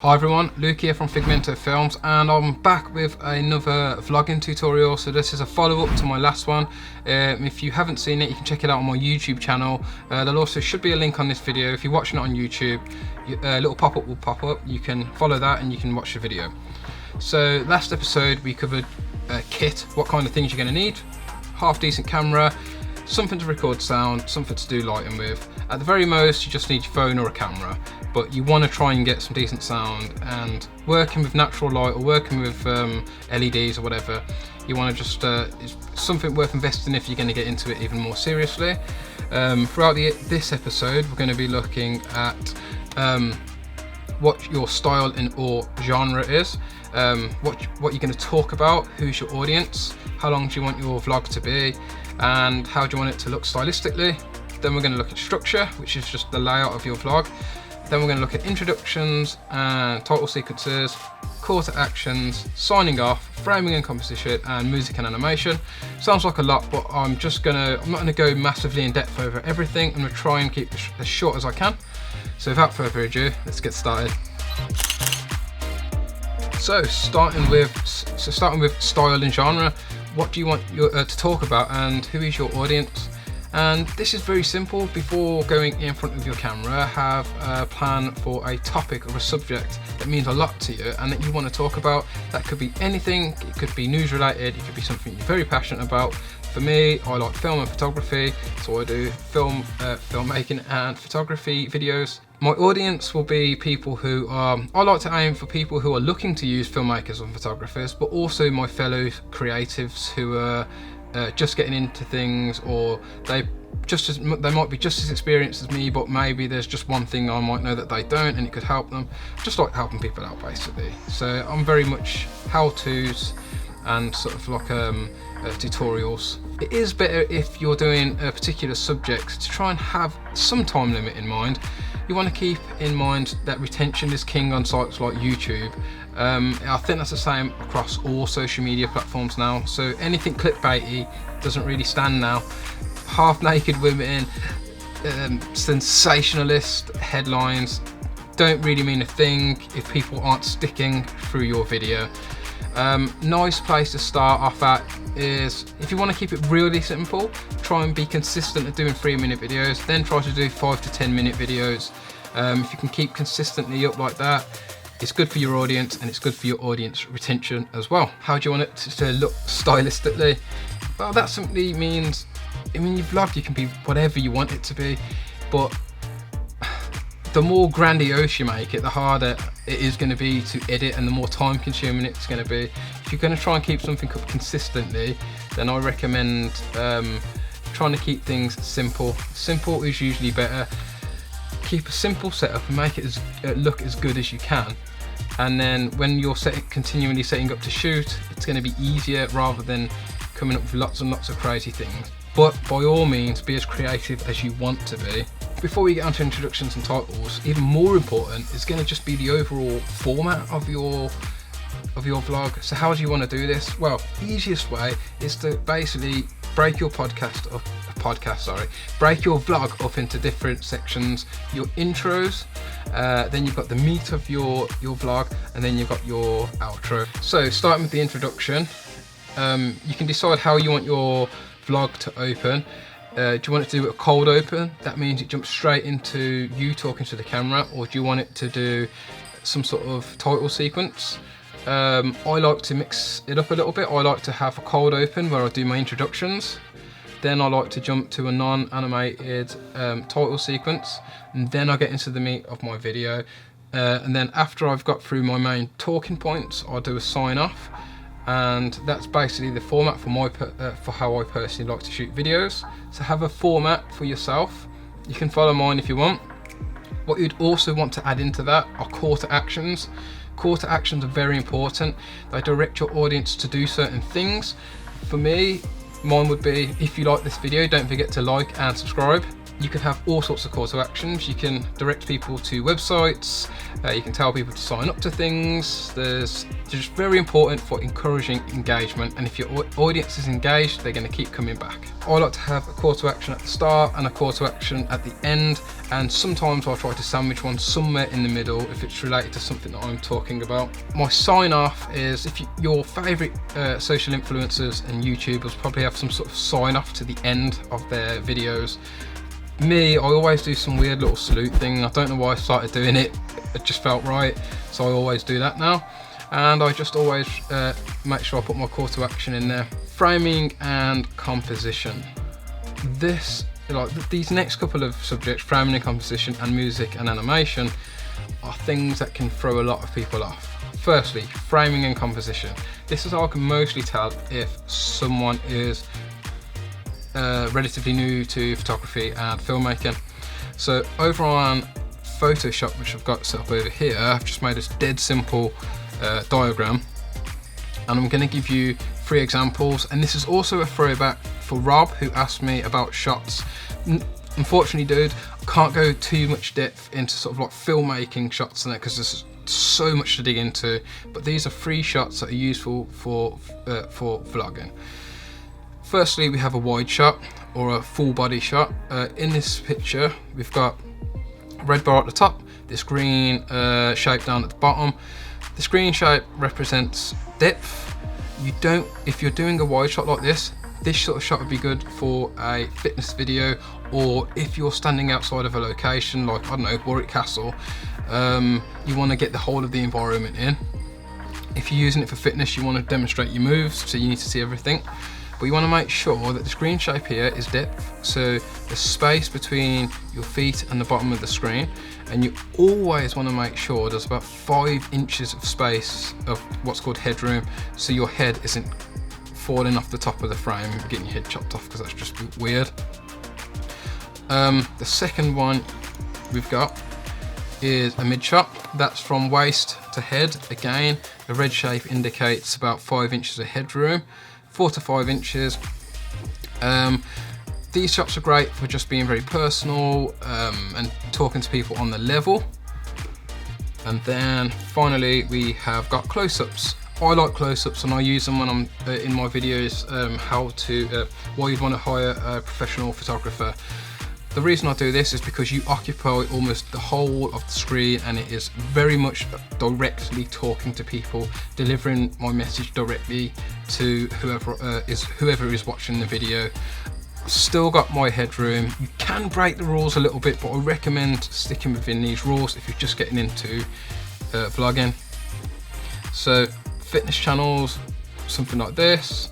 Hi everyone, Luke here from Figmento Films, and I'm back with another vlogging tutorial. So this is a follow-up to my last one. If you haven't seen it, you can check it out on my YouTube channel. There also should be a link on this video. If you're watching it on YouTube, a little pop-up will pop up. You can follow that and you can watch the video. So last episode we covered kit, what kind of things you're going to need, half decent camera, something to record sound, something to do lighting with. At the very most, you just need your phone or a camera, but you want to try and get some decent sound, and working with natural light or working with LEDs or whatever, you want to just, it's something worth investing if you're going to get into it even more seriously. Throughout this episode, we're going to be looking at what your style or genre is, what you're going to talk about, who's your audience, how long do you want your vlog to be, and how do you want it to look stylistically. Then we're going to look at structure, which is just the layout of your vlog. Then we're going to look at introductions and title sequences, call to actions, signing off, framing and composition, and music and animation. Sounds like a lot, but I'm not going to go massively in depth over everything. I'm going to try and keep it as short as I can. So without further ado, let's get started. So starting with style and genre, what do you want to talk about, and who is your audience? And this is very simple. Before going in front of your camera, have a plan for a topic or a subject that means a lot to you and that you want to talk about. That could be anything. It could be news related, it could be something you're very passionate about. For me, I like film and photography, so I do filmmaking and photography videos. My audience will be people who are, I like to aim for people who are looking to use filmmakers and photographers, but also my fellow creatives who are just getting into things, or they might be just as experienced as me, but maybe there's just one thing I might know that they don't and it could help them. Just like helping people out basically. So I'm very much how-tos and sort of like tutorials. It is better if you're doing a particular subject to try and have some time limit in mind. You want to keep in mind that retention is king on sites like YouTube. I think that's the same across all social media platforms now. So anything clickbaity doesn't really stand now. Half naked women, sensationalist headlines don't really mean a thing if people aren't sticking through your video. Nice place to start off at is, if you want to keep it really simple, try and be consistent at doing 3-minute videos, then try to do 5 to 10-minute videos. If you can keep consistently up like that, it's good for your audience and it's good for your audience retention as well. How do you want it to look stylistically? Well, that simply means, your vlog, you can be whatever you want it to be, but the more grandiose you make it, the harder it is going to be to edit and the more time consuming it's going to be. If you're going to try and keep something up consistently, then I recommend trying to keep things simple. Simple is usually better. Keep a simple setup and make it look as good as you can. And then when you're continually setting up to shoot, it's going to be easier rather than coming up with lots and lots of crazy things. But by all means, be as creative as you want to be. Before we get onto introductions and titles, even more important is going to just be the overall format of your vlog. So how do you want to do this? Well, the easiest way is to basically break your vlog up into different sections. Your intros, then you've got the meat of your vlog, and then you've got your outro. So starting with the introduction, you can decide how you want your vlog to open. Do you want it to do a cold open? That means it jumps straight into you talking to the camera, or do you want it to do some sort of title sequence? I like to mix it up a little bit. I like to have a cold open where I do my introductions. Then I like to jump to a non-animated title sequence, and then I get into the meat of my video. And then after I've got through my main talking points, I'll do a sign off. And that's basically the format for how I personally like to shoot videos. So have a format for yourself. You can follow mine if you want. What you'd also want to add into that are call to actions. Call to actions are very important. They direct your audience to do certain things. For me, mine would be, if you like this video, don't forget to like and subscribe. you can have all sorts of call to actions. You can direct people to websites, you can tell people to sign up to things. There's just very important for encouraging engagement, and if your audience is engaged, they're going to keep coming back. I like to have a call to action at the start and a call to action at the end, and sometimes I'll try to sandwich one somewhere in the middle if it's related to something that I'm talking about. My sign off is, if your favourite social influencers and YouTubers probably have some sort of sign off to the end of their videos. Me, I always do some weird little salute thing. I don't know why I started doing it, it just felt right, so I always do that now. And I just always make sure I put my call to action in there. Framing and composition. These next couple of subjects, framing and composition and music and animation, are things that can throw a lot of people off. Firstly, framing and composition. This is how I can mostly tell if someone is relatively new to photography and filmmaking. So over on Photoshop, which I've got set up over here, I've just made this dead simple diagram, and I'm going to give you 3 examples, and this is also a throwback for Rob, who asked me about shots. Unfortunately, dude, I can't go too much depth into sort of like filmmaking shots and that, because there's so much to dig into, but these are 3 shots that are useful for vlogging. Firstly, we have a wide shot or a full body shot. In this picture, we've got a red bar at the top, this green shape down at the bottom. This green shape represents depth. If you're doing a wide shot like this sort of shot would be good for a fitness video, or if you're standing outside of a location like, I don't know, Warwick Castle, you want to get the whole of the environment in. If you're using it for fitness, you want to demonstrate your moves, so you need to see everything. But you want to make sure that this green shape here is depth, so the space between your feet and the bottom of the screen, and you always want to make sure there's about 5 inches of space of what's called headroom, so your head isn't falling off the top of the frame and getting your head chopped off, because that's just weird. The second one we've got is a mid shot. That's from waist to head. Again, the red shape indicates about 5 inches of headroom. 4 to 5 inches. These shots are great for just being very personal and talking to people on the level. And then finally, we have got close-ups. I like close-ups, and I use them when I'm in my videos, why you'd want to hire a professional photographer. The reason I do this is because you occupy almost the whole of the screen, and it is very much directly talking to people, delivering my message directly to whoever is watching the video. I've still got my headroom. You can break the rules a little bit, but I recommend sticking within these rules if you're just getting into vlogging. So fitness channels, something like this.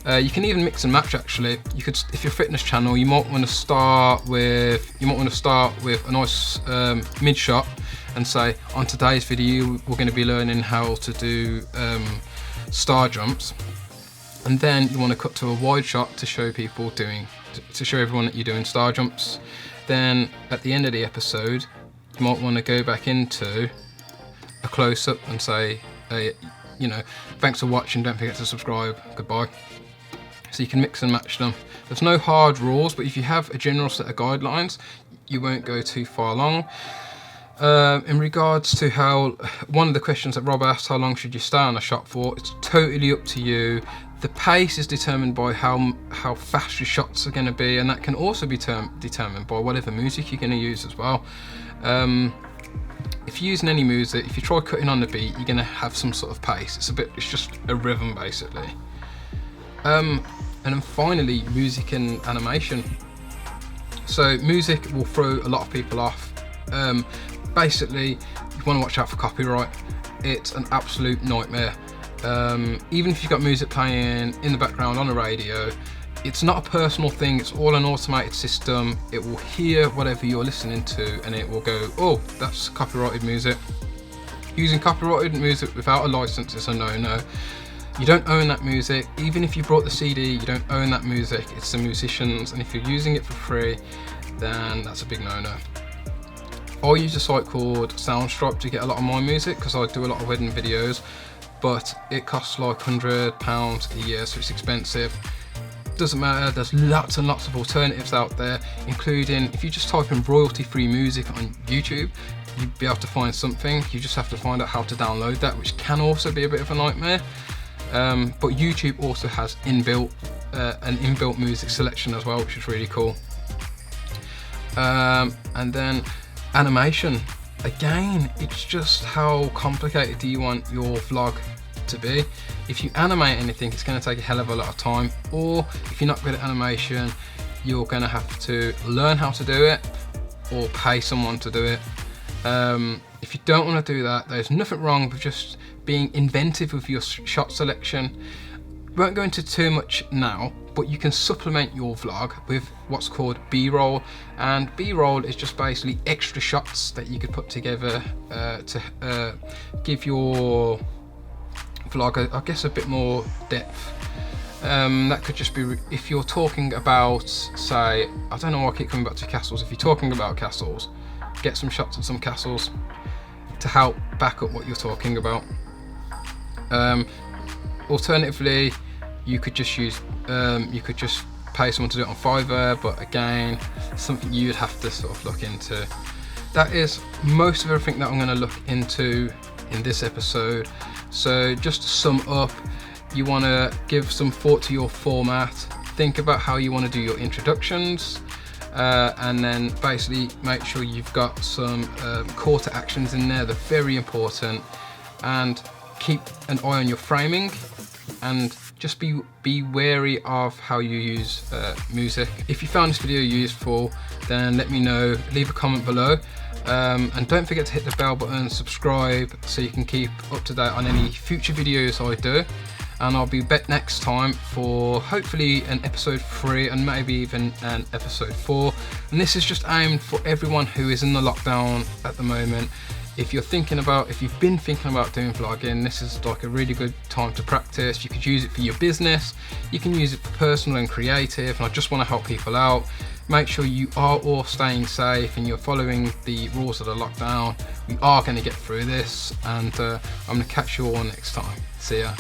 You can even mix and match. Actually, you could, if you're a fitness channel, you might want to start with a nice mid shot and say, on today's video we're going to be learning how to do star jumps, and then you want to cut to a wide shot to show people to show everyone that you're doing star jumps. Then at the end of the episode, you might want to go back into a close-up and say, thanks for watching, don't forget to subscribe, goodbye. So you can mix and match them. There's no hard rules, but if you have a general set of guidelines, you won't go too far long. In regards to one of the questions that Rob asked, how long should you stay on a shot for? It's totally up to you. The pace is determined by how fast your shots are going to be, and that can also be determined by whatever music you're going to use as well. If you're using any music, if you try cutting on the beat, you're going to have some sort of pace. It's just a rhythm basically. And then finally, music and animation. So music will throw a lot of people off. Basically, you want to watch out for copyright. It's an absolute nightmare. Even if you've got music playing in the background on a radio, it's not a personal thing, it's all an automated system. It will hear whatever you're listening to and it will go, oh, that's copyrighted music. Using copyrighted music without a license is a no-no. You don't own that music. Even if you brought the CD, you don't own that music. It's the musicians, and if you're using it for free, then that's a big no-no. I use a site called Soundstripe to get a lot of my music, because I do a lot of wedding videos, but it costs like £100 a year, so it's expensive. doesn't matter, there's lots and lots of alternatives out there, including if you just type in royalty-free music on YouTube, you'd be able to find something. You just have to find out how to download that, which can also be a bit of a nightmare. But YouTube also has an inbuilt music selection as well, which is really cool. And then animation. Again, it's just how complicated do you want your vlog to be. If you animate anything, it's going to take a hell of a lot of time, or if you're not good at animation, you're going to have to learn how to do it or pay someone to do it. If you don't want to do that, there's nothing wrong with just being inventive with your shot selection. We won't go into too much now, but you can supplement your vlog with what's called B-roll, and B-roll is just basically extra shots that you could put together to give your vlog, I guess, a bit more depth. That could just be if you're talking about, say, I don't know why I keep coming back to castles. If you're talking about castles, get some shots of some castles to help back up what you're talking about. Alternatively, you could just use, you could just pay someone to do it on Fiverr, but again, something you'd have to sort of look into. That is most of everything that I'm going to look into in this episode. So just to sum up, you want to give some thought to your format, think about how you want to do your introductions, and then basically make sure you've got some call to actions in there. They're very important, and keep an eye on your framing, and just be wary of how you use music. If you found this video useful, then let me know, leave a comment below. And don't forget to hit the bell button, subscribe, so you can keep up to date on any future videos I do. And I'll be back next time for hopefully an episode 3 and maybe even an episode 4. And this is just aimed for everyone who is in the lockdown at the moment. If you've been thinking about doing vlogging, this is like a really good time to practice. You could use it for your business, you can use it for personal and creative, and I just want to help people out. Make sure you are all staying safe and you're following the rules of the lockdown. We are going to get through this, and I'm going to catch you all next time. See ya.